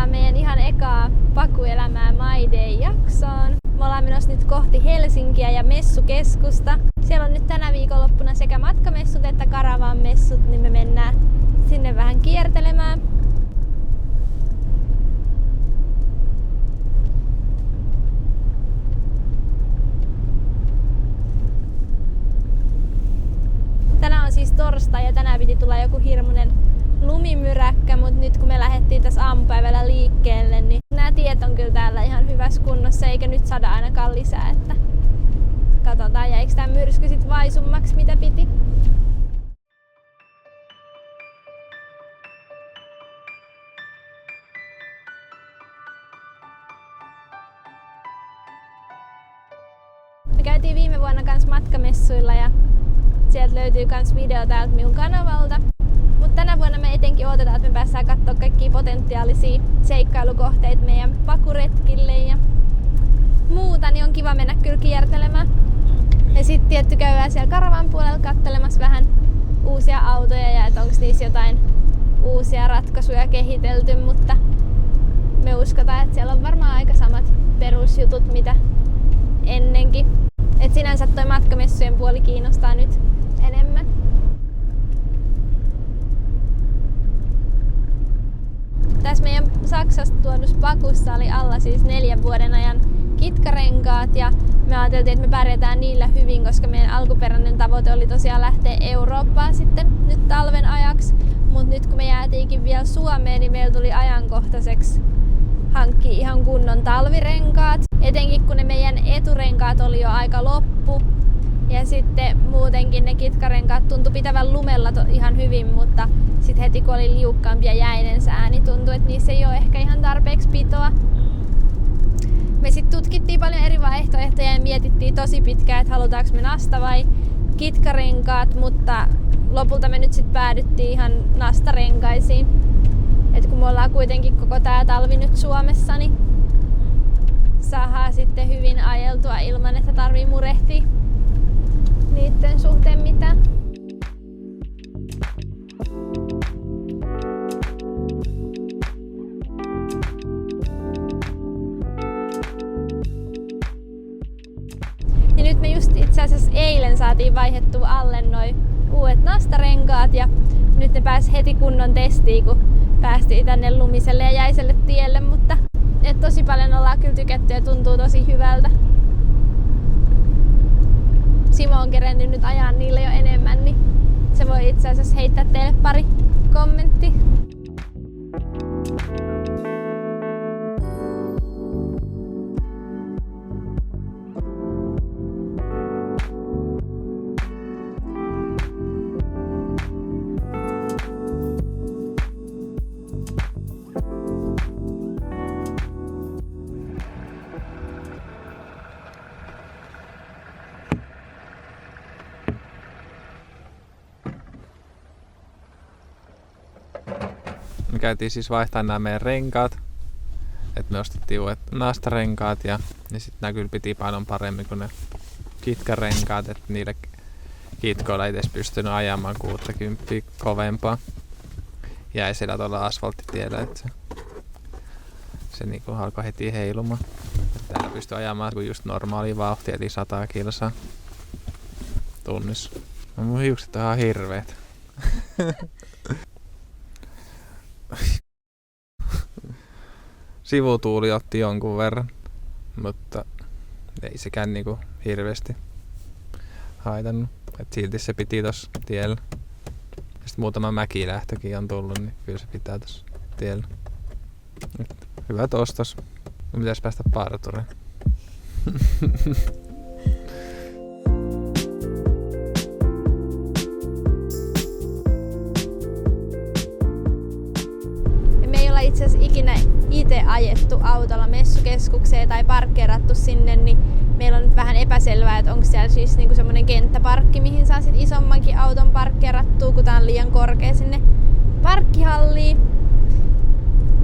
Tervetuloa meidän ihan ekaa Pakuelämää My Day-jaksoon. Me ollaan menossa nyt kohti Helsinkiä ja messukeskusta. Siellä on nyt tänä viikonloppuna sekä matkamessut että Karavan-messut, niin me mennään sinne vähän kiertelemään. Tänään on siis torstai ja tänään piti tulla joku hirmuinen lumimyräkkä, mutta nyt kun me lähdettiin tässä aamupäivällä liikkeelle, niin nämä tiet on kyllä täällä ihan hyvässä kunnossa, eikä nyt sada ainakaan lisää, että katsotaan jäikö tää myrsky sit vaisummaksi mitä piti. Me käytiin viime vuonna kans matkamessuilla ja sieltä löytyy kans video täältä minun kanavalta. Mutta tänä vuonna me etenkin odotetaan, että me päästään katsoa kaikkia potentiaalisia seikkailukohteita meidän pakuretkille ja muuta, niin on kiva mennä kyllä kiertelemään. Ja sitten tietty käydään siellä Karavan puolella katselemassa vähän uusia autoja ja että onko niissä jotain uusia ratkaisuja kehitelty, mutta me uskotaan, että siellä on varmaan aika samat perusjutut mitä ennenkin. Et sinänsä toi matkamessujen puoli kiinnostaa nyt enemmän. Tässä meidän Saksasta tuodussa pakussa oli alla siis 4 vuoden ajan kitkarenkaat ja me ajateltiin, että me pärjätään niillä hyvin, koska meidän alkuperäinen tavoite oli tosiaan lähteä Eurooppaan sitten nyt talven ajaksi. Mutta nyt kun me jäätiinkin vielä Suomeen, niin meillä tuli ajankohtaiseksi hankkia ihan kunnon talvirenkaat. Etenkin kun ne meidän eturenkaat oli jo aika loppu. Ja sitten muutenkin ne kitkarenkaat tuntui pitävän lumella ihan hyvin, mutta sitten heti kun oli liukkaampi ja jäinen sää, niin tuntui, että niissä ei ole ehkä ihan tarpeeksi pitoa. Me sitten tutkittiin paljon eri vaihtoehtoja ja mietittiin tosi pitkään, että halutaanko me nasta vai kitkarenkaat, mutta lopulta me nyt sitten päädyttiin ihan nastarenkaisiin. Et kun me ollaan kuitenkin koko tää talvi nyt Suomessa, niin saadaan sitten hyvin ajeltua ilman, että tarvii murehtia niiden suhteen mitään. Ja nyt me just itse asiassa eilen saatiin vaihdettua alle noi uudet nastarenkaat ja nyt ne pääsi heti kunnon testiin, kun päästiin tänne lumiselle ja jäiselle tielle, mutta tosi paljon ollaan kyllä tykätty ja tuntuu tosi hyvältä. Simo on kerennyt nyt ajaa niille jo enemmän, niin se voi itse asiassa heittää teille pari kommenttia. Me käytiin siis vaihtamaan nämä meidän renkaat. Et me ostettiin uudet nastarenkaat ja sitten nää kyllä piti paljon paremmin kuin ne kitkarenkaat. Et niillä kitkoilla ei edes pystynyt ajamaan 60 kovempaa. Jäi siellä tuolla asfalttitiellä, että se niinku alkoi heti heilumaan. Et täällä pystyi ajamaan kuin just normaali vauhti, eli 100 kilsaa tunnissa. No mun hiukset on ihan hirveet. Sivutuuli otti jonkun verran, mutta ei sekään niinku hirveästi haitannut. Et silti se piti tossa tiellä. Ja sit muutama mäkilähtökin on tullut, niin kyllä se pitää tossa tiellä. Et hyvät ostos. Pitäis päästä partureen. Itse asiassa ikinä itse ajettu autolla messukeskukseen tai parkkeerattu sinne, niin meillä on nyt vähän epäselvää, että onko siellä siis niinku semmoinen kenttäparkki, mihin saa sit isommankin auton parkkeerattua, kun tää on liian korkea sinne parkkihalliin.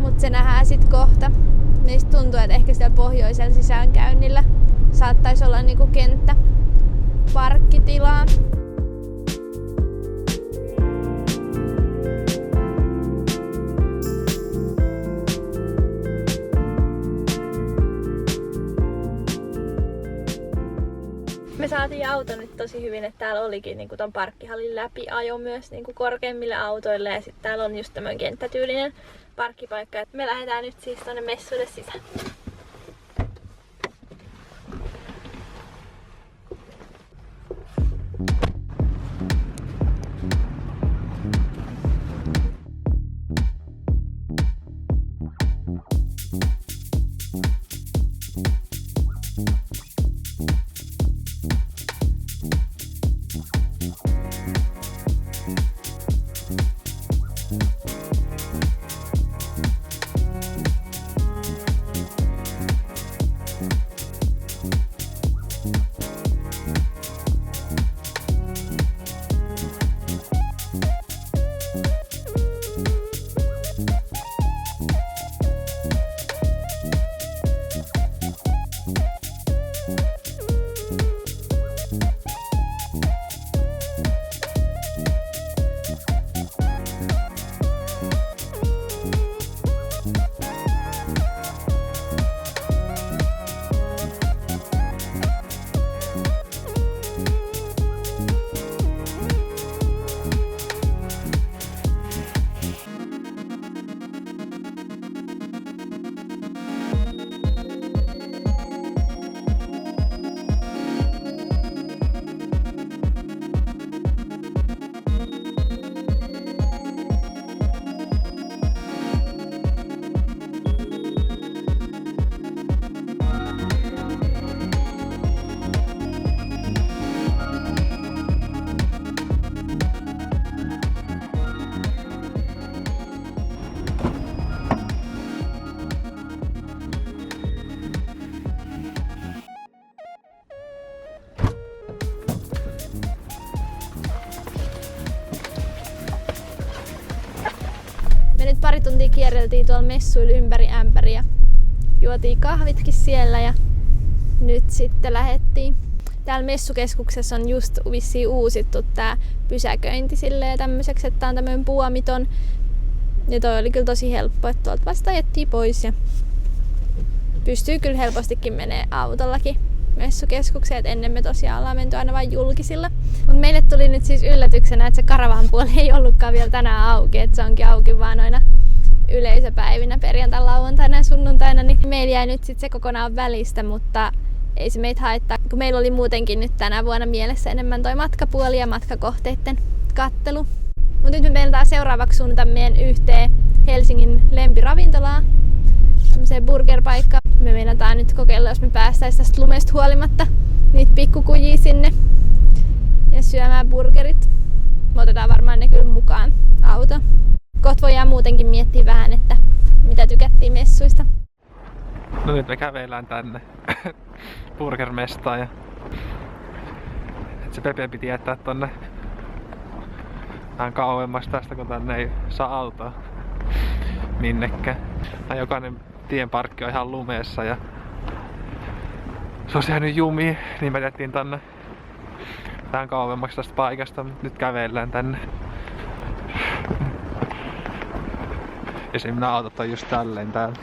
Mut se nähdään sit kohta. Meistä tuntuu, että ehkä siellä pohjoisella sisäänkäynnillä saattaisi olla niinku kenttäparkkitilaa. saatiin auto nyt tosi hyvin, että täällä olikin niinku ton parkkihallin läpi ajo myös niinku korkeimmille autoille ja sitten täällä on just tämmöinen kenttätyylinen parkkipaikka. Et me lähdetään nyt siis tonne messuille sisään. Pari tuntia kierreltiin tuolla messuilla ympäri ämpäriä. Juotiin kahvitkin siellä ja nyt sitten lähdettiin. Täällä messukeskuksessa on just vissiin uusittu tää pysäköinti silleen tämmöiseksi, että tää on tämmönen puomiton. Ja toi oli kyllä tosi helppo, että tuolta vasta ajettiin pois ja pystyy kyllä helpostikin menee autollakin messukeskukseen, että ennen me tosiaan ollaan menty aina vain julkisilla. Mut meille tuli nyt siis yllätyksenä, että se karavan puoli ei ollutkaan vielä tänään auki, että se onkin auki vaan aina yleisöpäivinä perjantaina, lauantaina ja sunnuntaina, niin meillä jäi nyt sit se kokonaan välistä, mutta ei se meitä haittaa, kun meillä oli muutenkin nyt tänä vuonna mielessä enemmän toi matkapuoli ja matkakohteiden kattelu. Mutta nyt me meillä seuraavaksi suunnataan meidän yhteen Helsingin lempiravintolaa, semmoiseen burgerpaikkaan. Me meinataan nyt kokeilla, jos me päästäis tästä lumesta huolimatta niitä pikkukujia sinne ja syömään burgerit. Me otetaan varmaan ne kyllä mukaan auto. Kohta voidaan muutenkin miettiä vähän, että mitä tykättiin messuista. No nyt me käveillään tänne burgermestaan ja se Pepe piti jättää tonne vähän kauemmas tästä, kun tänne ei saa autoa minnekään. Jokainen tienparkki on ihan lumeessa ja se on jäänyt jumiin, niin me jättiin tänne vähän kauemmaksi tästä paikasta, mutta nyt kävellään tänne. Esimerkiksi nämä autot on just tälleen täällä.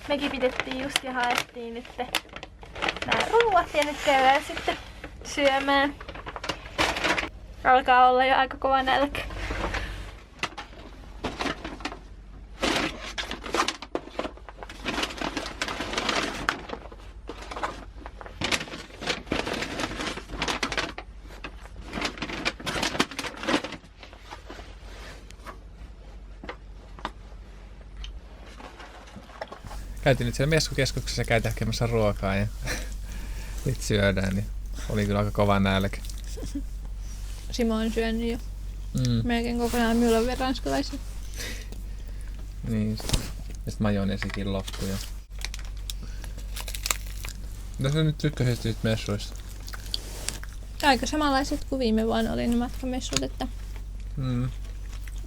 Mekin pidettiin just ja haettiin nyt nämä ruuat ja nyt käydään sitten syömään. Alkaa olla jo aika kova nälkä. Käytiin nyt siellä messukeskuksessa ja käytiin hakemässä ruokaa ja nyt syödään, niin oli kyllä aika kova nälkä. Simo on syönyt jo melkein kokonaan, minulla on vielä ranskalaisia. Niin, ja sit majoneesikin loppui jo. Mitä sä nyt tykkäsit siitä messuista? Aika samanlaiset kuin viime vuonna oli ne matkamessut, että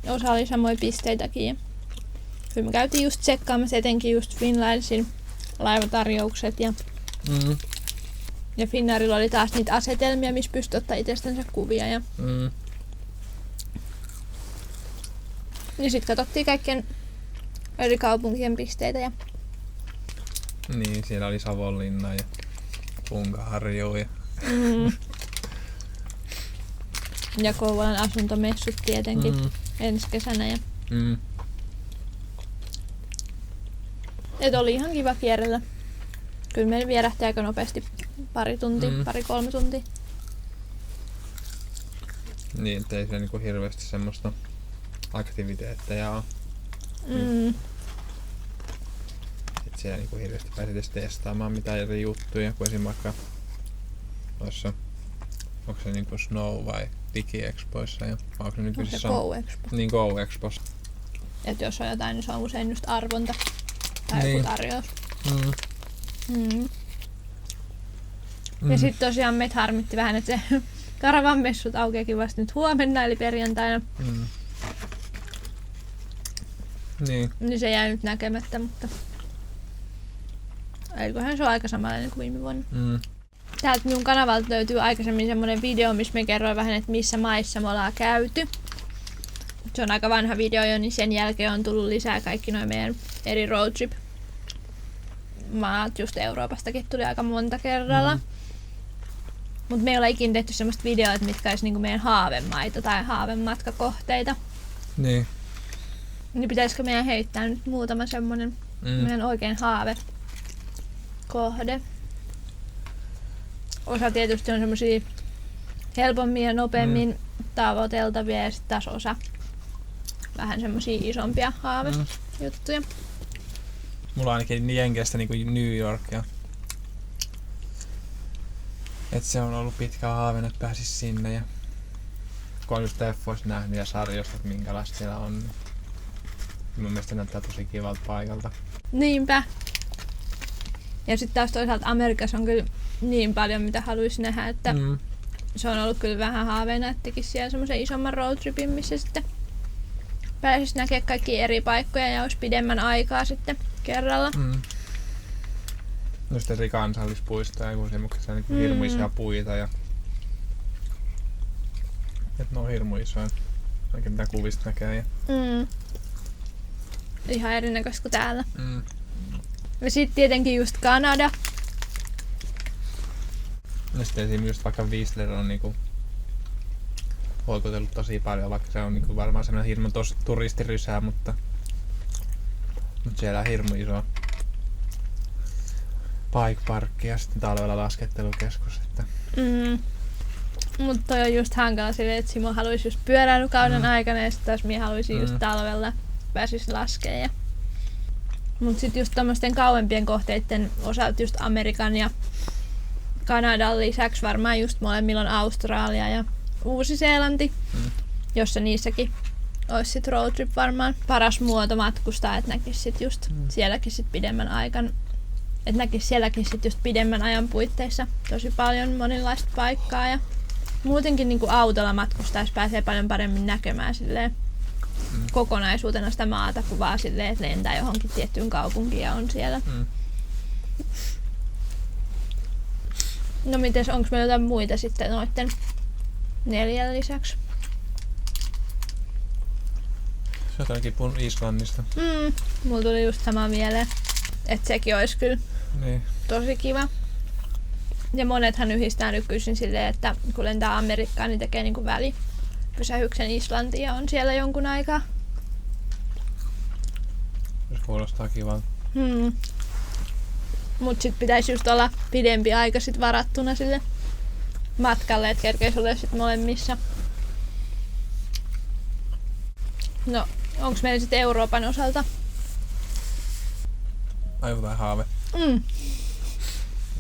osa oli samoja pisteitäkin. Kyllä me käytiin just tsekkaamassa etenkin just Finlandsin laivatarjoukset ja Finnairilla oli taas niitä asetelmia, missä pystyi ottaa itsestänsä kuvia. Ja sitten katsottiin kaikkien eri kaupunkien pisteitä. Ja niin, siellä oli Savonlinna ja Punkaharju ja ja Kouvolan asuntomessut tietenkin ensi kesänä. Ja et oli ihan kiva kierrellä. Kyllä meillä vierähti aika nopeasti pari tuntia, 2-3 tuntia. Niin, ettei siellä niinku hirveästi semmoista aktiviteetteja oo. Et siellä niinku hirveästi pääsi edes testaamaan mitään eri juttuja, kun esim. Vaikka noissa, onko se niinku Snow vai Digi-expoissa ja onko se nykyisissä Go-expo. Niin, Go-expossa. Et jos on jotain, niin se on usein just arvonta tai joku tarjous. Ja sit tosiaan meitä harmitti vähän, että se Karavan messut aukeakin vasta nyt huomenna eli perjantaina. Niin se jäi nyt näkemättä, mutta eiköhän se ole aika samanlainen kuin viime vuonna. Täältä minun kanavalta löytyy aikaisemmin semmonen video, missä me kerroin vähän, että missä maissa me ollaan käyty. Se on aika vanha video jo, niin sen jälkeen on tullut lisää kaikki noin meidän eri roadtrip maat, just Euroopastakin tuli aika monta kerralla. Mutta me ei ole ikinä tehty semmoista videoa, mitkä olisi niinku meidän haavemaita tai haavematkakohteita. Niin. Niin pitäisikö meidän heittää nyt muutama semmonen meidän oikein haavekohde. Osa tietysti on semmosia helpommin ja nopeammin tavoiteltavia ja sitten taas osa vähän semmosia isompia haavejuttuja. Mulla on ainakin Jenkeistä niinku New York ja et se on ollut pitkä haaveena, että pääsis sinne ja kun on just leffoista nähnyt ja sarjoista, että minkälaista siellä on, niin mun mielestä näyttää tosi kivalta paikalta. Niinpä. Ja sitten taas toisaalta Amerikassa on kyllä niin paljon mitä haluaisi nähdä, että se on ollut kyllä vähän haaveena, että tekisi siellä semmoisen isomman roadtripin, missä sitten pääsis näkemään kaikki eri paikkoja ja olisi pidemmän aikaa sitten kerralla. No sitten eri kansallispuistoja, kun semmoisia niinku hirmu isoja puita ja et ne on hirmu isoja. Oikein mitä kuvista näkee. Ja ihan erinäköistä kuin täällä. Ja sitten tietenkin just Kanada. Ja sitten esimerkiksi just vaikka Whistler on niinku hoikotellut tosi paljon, vaikka se on niinku varmaan semmoinen hirmu turistirysää, mutta siellä on hirmu iso bike parkki ja sitten talvella laskettelukeskus. Että Mutta toi on just hankala silleen, että Simo haluaisi just pyöräilykauden aikana ja sitten taas minä haluaisin just talvella pääsis laskeen. Mut sit just tommosten kauempien kohteiden osalta just Amerikan ja Kanadan lisäksi varmaan just molemmilla on Australia ja Uusi-Seelanti, jossa niissäkin olisi sit roadtrip varmaan paras muoto matkustaa, että näkis sit just sielläkin sit pidemmän aikan, että näkis sielläkin sit just pidemmän ajan puitteissa tosi paljon monenlaista paikkaa ja muutenkin niinku autolla matkustaessa pääsee paljon paremmin näkemään silleen kokonaisuutena sitä maata kuin vaan silleen, että lentää johonkin tiettyyn kaupunkiin ja on siellä. No mites, onko meillä jotain muita sitten noitten 4 lisäksi? Se on ainakin puhunut Islannista. Mulla tuli just sama mieleen, että sekin olisi kyllä tosi kiva. Ja monethan yhdistää nykyisin silleen, että kun lentää Amerikkaan, niin tekee niinku välipysähyksen Islantiin ja on siellä jonkun aikaa. Se kuulostaa kivalta. Mut sit pitäisi just olla pidempi aika sit varattuna sille matkalle, et kerkeis ole sit molemmissa. No, onks meillä sit Euroopan osalta? Ai jotain haave?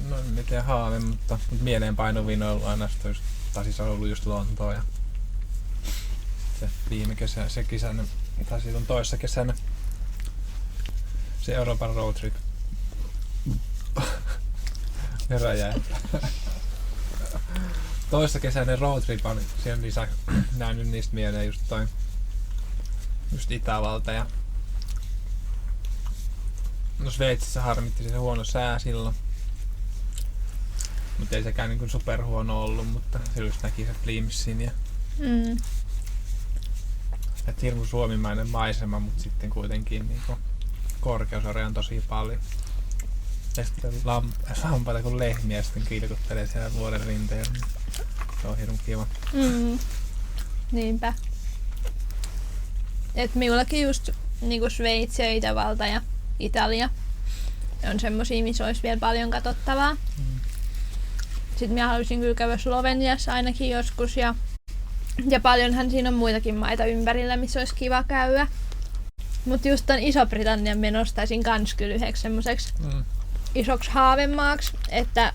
No en mitään haave, mutta mieleenpainuvin on ollut aina se on ollut just Lontoa ja se viime kesä, se kesänä, tai siitä on toissa kesänä se Euroopan roadtrip. Toissa kesäinen roadtrip on siihen lisäksi nähnyt niistä mieleen just Itävalta ja No Sveitsissä harmitti se huono sää silloin. Mutta ei sekään niinku superhuono ollut, mutta silloin näki se Flimsin ja et hirmu suomimainen maisema, mutta sitten kuitenkin niinku korkeuseroja on tosi paljon. Ja sitten lampaita kuin lehmiä sitten kilkuttelee siellä vuoren rinteellä. Se on hirmu kiva. Niinpä. Et minullakin just niinku Sveitsi ja Itävalta ja Italia on semmosia, missä olisi vielä paljon katsottavaa. Sitten minä haluaisin kyllä käydä Sloveniassa ainakin joskus ja paljonhan siinä on muitakin maita ympärillä, missä olisi kiva käydä. Mutta just ton Iso-Britannian me nostaisin kans kyllä yhdeksi semmoiseksi isoksi haavemaaksi, että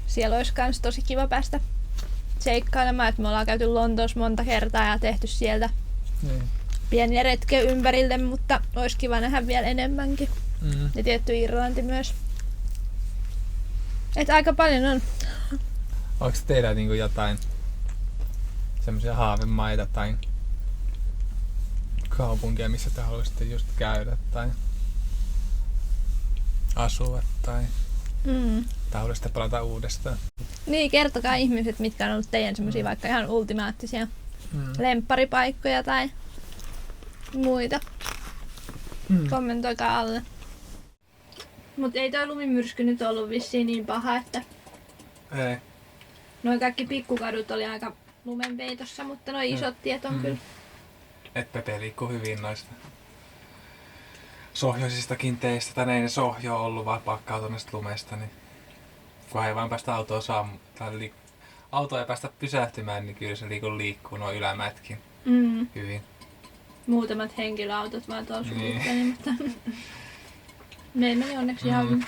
siellä olisi kans tosi kiva päästä seikkailemaan, että me ollaan käyty Lontoossa monta kertaa ja tehty sieltä pieniä retkiä ympärille, mutta olisi kiva nähdä vielä enemmänkin. Ja tietty Irlanti myös. Et aika paljon on. Onko teillä niinku jotain semmoisia haavemaita tai kaupunkia, missä te haluaisitte just käydä tai asua tai haluaisitte palata uudestaan? Niin, kertokaa ihmiset, mitkä on ollut teidän semmosia vaikka ihan ultimaattisia lempparipaikkoja tai muita. Kommentoikaa alle. Mut ei toi lumimyrsky nyt ollut vissiin niin paha, että Ei. noin kaikki pikkukadut oli aika lumenpeitossa, mutta noi isot tiet on kyllä. Et Pepe liikkuu hyvin noista sohjoisistakin teistä, tai ei ne sohjo ollut vaan pakkautuneesta lumesta, niin kun ei vaan päästä autoa autoa ei päästä pysähtymään, niin kyllä se liikkuu nuo ylämätkin hyvin. Muutamat henkilöautot vaan tuolla suunnittelin, mutta meillä meni onneksi ihan hyvin.